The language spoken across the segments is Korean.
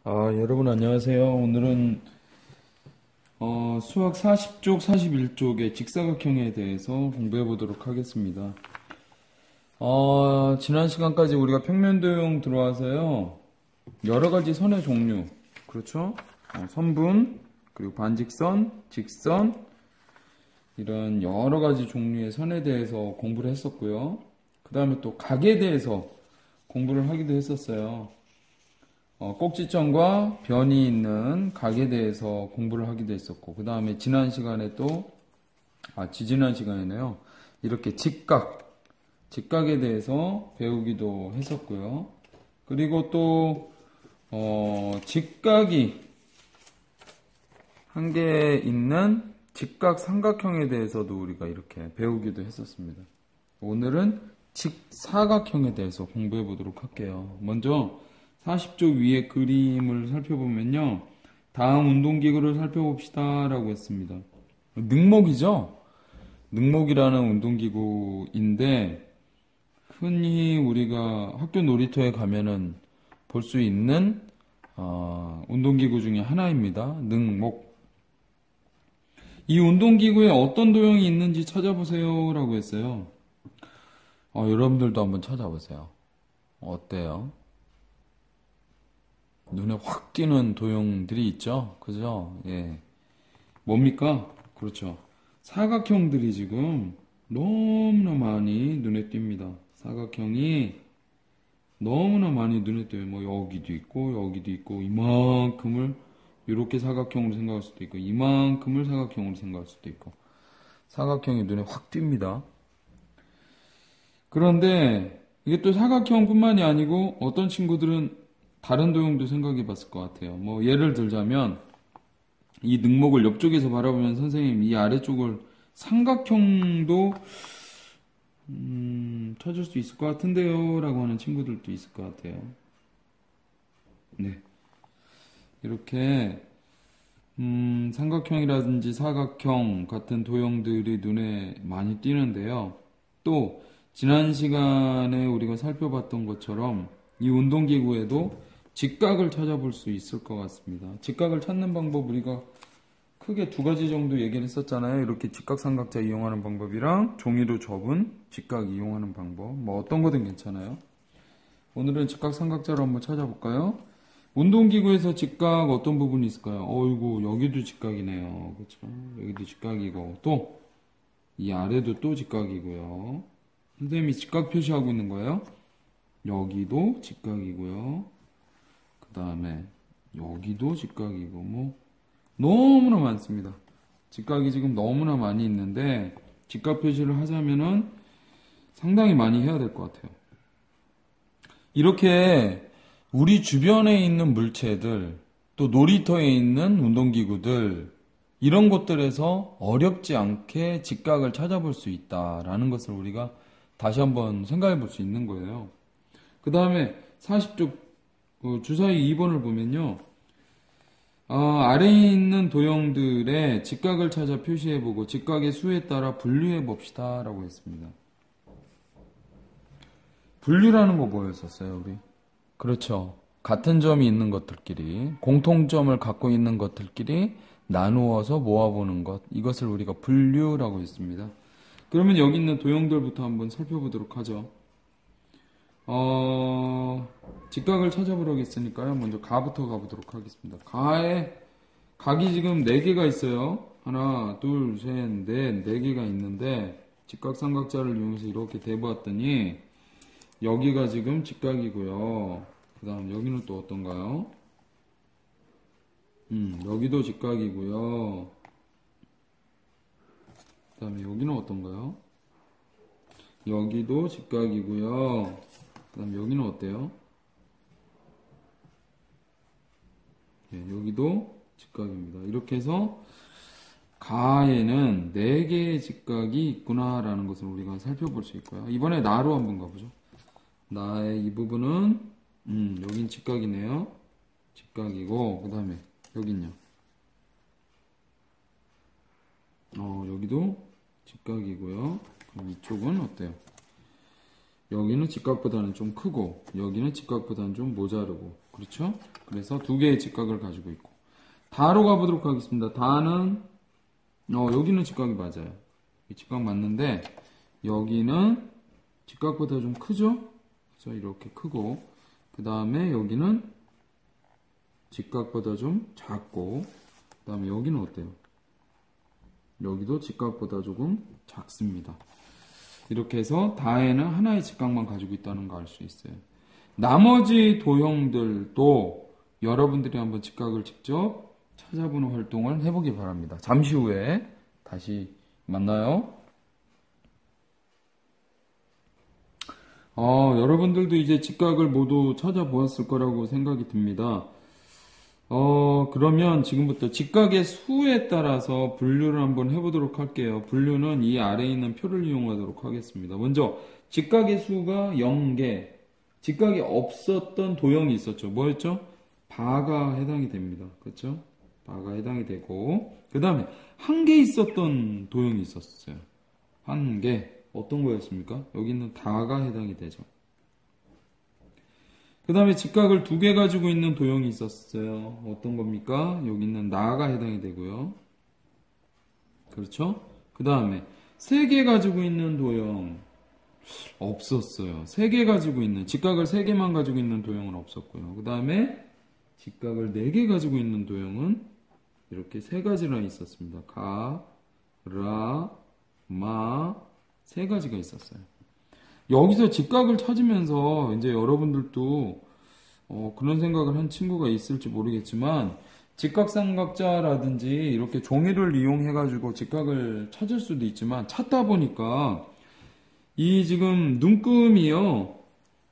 여러분 안녕하세요. 오늘은 수학 40쪽, 41쪽의 직사각형에 대해서 공부해 보도록 하겠습니다. 지난 시간까지 우리가 평면도형 들어와서요. 여러 가지 선의 종류, 그렇죠? 선분, 그리고 반직선, 직선, 이런 여러 가지 종류의 선에 대해서 공부를 했었고요. 그 다음에 또 각에 대해서 공부를 하기도 했었어요. 꼭지점과 변이 있는 각에 대해서 공부를 하기도 했었고, 그 다음에 지난 시간에 지지난 시간에는요, 이렇게 직각에 대해서 배우기도 했었고요. 그리고 또, 직각이 한 개 있는 직각 삼각형에 대해서도 우리가 이렇게 배우기도 했었습니다. 오늘은 직사각형에 대해서 공부해 보도록 할게요. 먼저, 40쪽 위에 그림을 살펴보면요. 다음 운동기구를 살펴봅시다 라고 했습니다. 능목이죠? 능목이라는 운동기구인데 흔히 우리가 학교 놀이터에 가면은 볼 수 있는 운동기구 중에 하나입니다. 능목. 이 운동기구에 어떤 도형이 있는지 찾아보세요 라고 했어요. 여러분들도 한번 찾아보세요. 어때요? 눈에 확 띄는 도형들이 있죠? 그죠? 예. 뭡니까? 그렇죠. 사각형들이 지금 너무나 많이 눈에 띕니다. 사각형이 너무나 많이 눈에 띄어요. 뭐 여기도 있고 이만큼을 이렇게 사각형으로 생각할 수도 있고 이만큼을 사각형으로 생각할 수도 있고 사각형이 눈에 확 띕니다. 그런데 이게 또 사각형뿐만이 아니고 어떤 친구들은 다른 도형도 생각해 봤을 것 같아요. 뭐 예를 들자면 이 능목을 옆쪽에서 바라보면 선생님 이 아래쪽을 삼각형도 찾을 수 있을 것 같은데요 라고 하는 친구들도 있을 것 같아요. 네, 이렇게 삼각형이라든지 사각형 같은 도형들이 눈에 많이 띄는데요. 또 지난 시간에 우리가 살펴봤던 것처럼 이 운동기구에도 직각을 찾아볼 수 있을 것 같습니다. 직각을 찾는 방법 우리가 크게 두 가지 정도 얘기를 했었잖아요. 이렇게 직각삼각자 이용하는 방법이랑 종이로 접은 직각 이용하는 방법. 뭐 어떤 거든 괜찮아요. 오늘은 직각삼각자로 한번 찾아볼까요? 운동기구에서 직각 어떤 부분이 있을까요? 어이구 여기도 직각이네요. 그렇죠? 여기도 직각이고 또 이 아래도 또 직각이고요. 선생님이 직각 표시하고 있는 거예요. 여기도 직각이고요. 그 다음에 여기도 직각이고 뭐 너무나 많습니다. 직각이 지금 너무나 많이 있는데 직각 표시를 하자면은 상당히 많이 해야 될 것 같아요. 이렇게 우리 주변에 있는 물체들 또 놀이터에 있는 운동기구들 이런 곳들에서 어렵지 않게 직각을 찾아볼 수 있다라는 것을 우리가 다시 한번 생각해 볼 수 있는 거예요. 그 다음에 40쪽 주사위 2번을 보면요. 아래에 있는 도형들의 직각을 찾아 표시해보고 직각의 수에 따라 분류해봅시다 라고 했습니다. 분류라는 거 뭐였었어요 우리? 그렇죠. 같은 점이 있는 것들끼리 공통점을 갖고 있는 것들끼리 나누어서 모아보는 것, 이것을 우리가 분류라고 했습니다. 그러면 여기 있는 도형들부터 한번 살펴보도록 하죠. 직각을 찾아보려고 했으니까요. 먼저 가부터 가보도록 하겠습니다. 각이 지금 4개가 있어요. 하나, 둘, 셋, 넷, 4개가 있는데 직각삼각자를 이용해서 이렇게 대보았더니 여기가 지금 직각이고요. 그 다음 여기는 또 어떤가요? 여기도 직각이고요. 그 다음에 여기는 어떤가요? 여기도 직각이고요. 그 다음 여기는 어때요? 네, 여기도 직각입니다. 이렇게 해서 가에는 4개의 직각이 있구나 라는 것을 우리가 살펴볼 수 있고요. 이번에 나로 한번 가보죠. 나의 이 부분은 여긴 직각이네요. 직각이고 그 다음에 여긴요. 여기도 직각이고요. 그럼 이쪽은 어때요? 여기는 직각보다는 좀 크고 여기는 직각보다는 좀 모자르고 그렇죠? 그래서 두 개의 직각을 가지고 있고. 다로 가보도록 하겠습니다. 다는 여기는 직각이 맞아요. 이 직각 맞는데 여기는 직각보다 좀 크죠? 그래서 이렇게 크고, 그 다음에 여기는 직각보다 좀 작고, 그 다음에 여기는 어때요? 여기도 직각보다 조금 작습니다. 이렇게 해서 다에는 하나의 직각만 가지고 있다는 거 알 수 있어요. 나머지 도형들도 여러분들이 한번 직각을 직접 찾아보는 활동을 해보기 바랍니다. 잠시 후에 다시 만나요. 여러분들도 이제 직각을 모두 찾아보았을 거라고 생각이 듭니다. 그러면 지금부터 직각의 수에 따라서 분류를 한번 해보도록 할게요. 분류는 이 아래에 있는 표를 이용하도록 하겠습니다. 먼저 직각의 수가 0개, 직각이 없었던 도형이 있었죠. 뭐였죠? 바가 해당이 됩니다. 그렇죠? 바가 해당이 되고, 그 다음에 한 개 있었던 도형이 있었어요. 한 개. 어떤 거였습니까? 여기 있는 다가 해당이 되죠. 그 다음에 직각을 두 개 가지고 있는 도형이 있었어요. 어떤 겁니까? 여기 있는 나가 해당이 되고요. 그렇죠? 그 다음에 세 개 가지고 있는 도형 없었어요. 세 개 가지고 있는, 직각을 세 개만 가지고 있는 도형은 없었고요. 그 다음에 직각을 네 개 가지고 있는 도형은 이렇게 세 가지나 있었습니다. 가, 라, 마, 세 가지가 있었어요. 여기서 직각을 찾으면서 이제 여러분들도 그런 생각을 한 친구가 있을지 모르겠지만, 직각삼각자라든지 이렇게 종이를 이용해가지고 직각을 찾을 수도 있지만, 찾다 보니까 이 지금 눈금이요,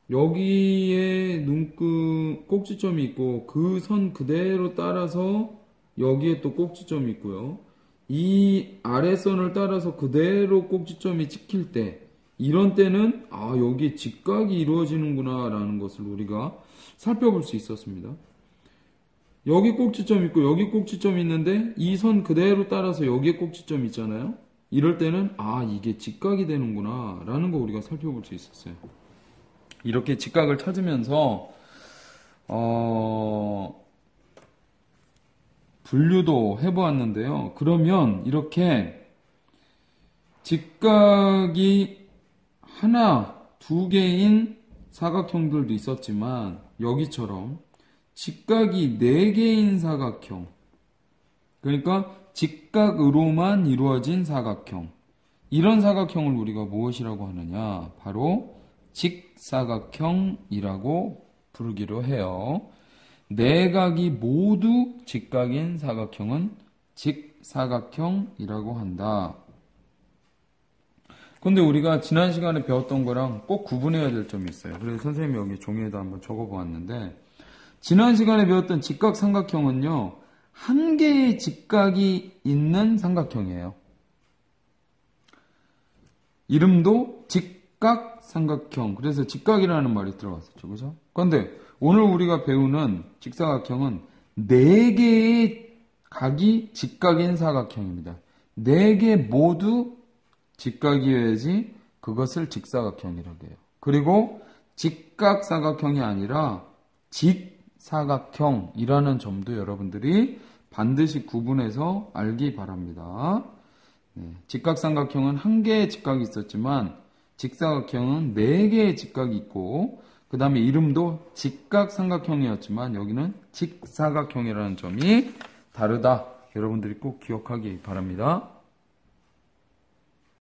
여기에 눈금 꼭지점이 있고 그 선 그대로 따라서 여기에 또 꼭지점이 있고요, 이 아래선을 따라서 그대로 꼭지점이 찍힐 때, 이런 때는 여기 직각이 이루어지는구나 라는 것을 우리가 살펴볼 수 있었습니다. 여기 꼭지점 있고 여기 꼭지점 있는데 이 선 그대로 따라서 여기에 꼭지점 있잖아요. 이럴 때는 이게 직각이 되는구나 라는 거 우리가 살펴볼 수 있었어요. 이렇게 직각을 찾으면서 분류도 해보았는데요. 그러면 이렇게 직각이 하나, 두 개인 사각형들도 있었지만, 여기처럼 직각이 네 개인 사각형, 그러니까 직각으로만 이루어진 사각형, 이런 사각형을 우리가 무엇이라고 하느냐? 바로 직사각형이라고 부르기로 해요. 네 각이 모두 직각인 사각형은 직사각형이라고 한다. 근데 우리가 지난 시간에 배웠던 거랑 꼭 구분해야 될 점이 있어요. 그래서 선생님이 여기 종이에다 한번 적어보았는데, 지난 시간에 배웠던 직각삼각형은요, 한 개의 직각이 있는 삼각형이에요. 이름도 직각삼각형. 그래서 직각이라는 말이 들어갔었죠. 그죠? 그런데 오늘 우리가 배우는 직사각형은 네 개의 각이 직각인 사각형입니다. 네 개 모두 직각이어야지 그것을 직사각형이라고 해요. 그리고 직각사각형이 아니라 직사각형이라는 점도 여러분들이 반드시 구분해서 알기 바랍니다. 직각삼각형은 한 개의 직각이 있었지만 직사각형은 네 개의 직각이 있고, 그 다음에 이름도 직각삼각형이었지만 여기는 직사각형이라는 점이 다르다. 여러분들이 꼭 기억하기 바랍니다.